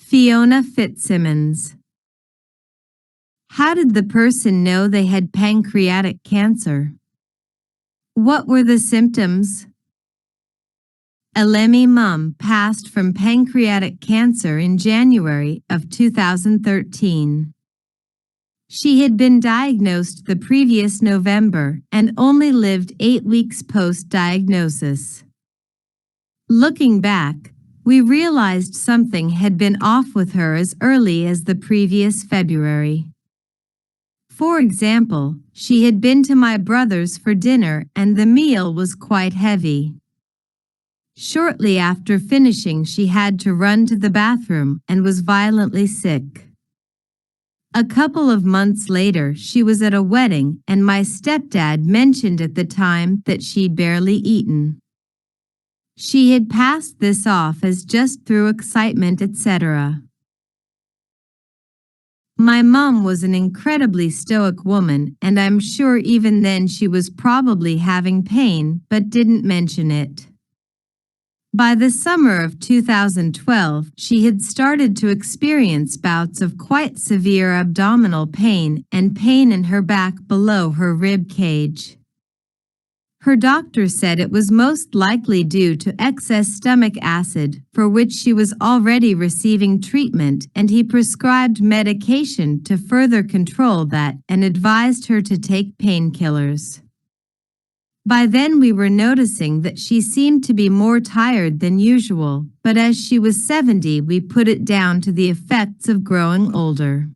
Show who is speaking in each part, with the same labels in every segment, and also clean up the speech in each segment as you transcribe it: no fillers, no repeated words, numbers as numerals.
Speaker 1: Fiona Fitzsimmons. How did the person know they had pancreatic cancer? What were the symptoms? Elemi mum passed from pancreatic cancer in January of 2013. She had been diagnosed the previous November and only lived 8 weeks post-diagnosis. Looking back, we realized something had been off with her as early as the previous February. For example, she had been to my brother's for dinner and the meal was quite heavy. Shortly after finishing, she had to run to the bathroom and was violently sick. A couple of months later, she was at a wedding and my stepdad mentioned at the time that she'd barely eaten. She had passed this off as just through excitement, etc. My mom was an incredibly stoic woman, and I'm sure even then she was probably having pain but didn't mention it. By the summer of 2012, she had started to experience bouts of quite severe abdominal pain and pain in her back below her rib cage. Her doctor said it was most likely due to excess stomach acid, for which she was already receiving treatment, and he prescribed medication to further control that and advised her to take painkillers. By then we were noticing that she seemed to be more tired than usual, but as she was 70 we put it down to the effects of growing older.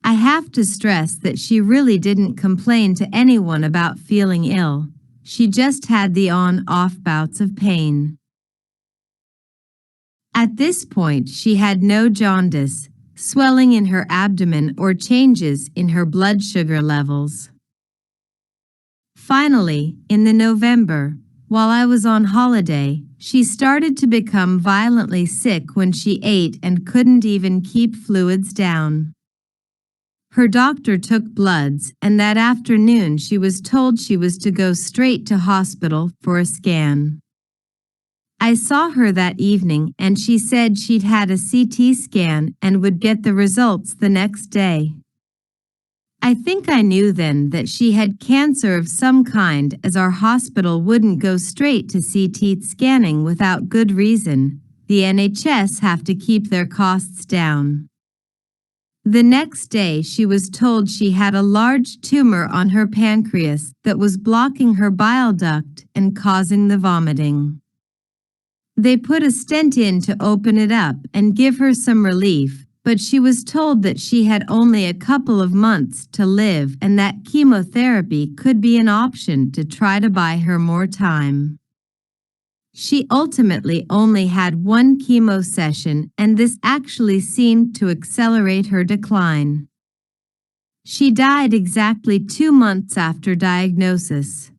Speaker 1: I have to stress that she really didn't complain to anyone about feeling ill. She just had the on-off bouts of pain. At this point, she had no jaundice, swelling in her abdomen, or changes in her blood sugar levels. Finally, in the November, while I was on holiday, she started to become violently sick when she ate and couldn't even keep fluids down. Her doctor took bloods, and that afternoon she was told she was to go straight to hospital for a scan. I saw her that evening and she said she'd had a CT scan and would get the results the next day. I think I knew then that she had cancer of some kind, as our hospital wouldn't go straight to CT scanning without good reason. The NHS have to keep their costs down. The next day she was told she had a large tumor on her pancreas that was blocking her bile duct and causing the vomiting. They put a stent in to open it up and give her some relief, but she was told that she had only a couple of months to live and that chemotherapy could be an option to try to buy her more time. She ultimately only had one chemo session, and this actually seemed to accelerate her decline. She died exactly 2 months after diagnosis.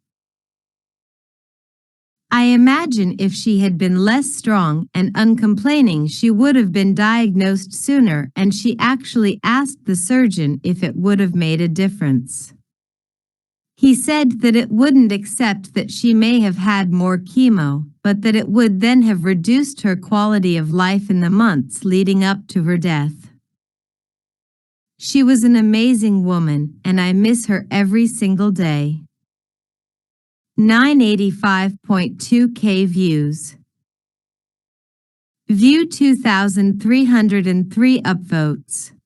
Speaker 1: I imagine if she had been less strong and uncomplaining, she would have been diagnosed sooner, and she actually asked the surgeon if it would have made a difference. He said that it wouldn't, except that she may have had more chemo, but that it would then have reduced her quality of life in the months leading up to her death. She was an amazing woman, and I miss her every single day. 985.2K views. View 2,303 upvotes.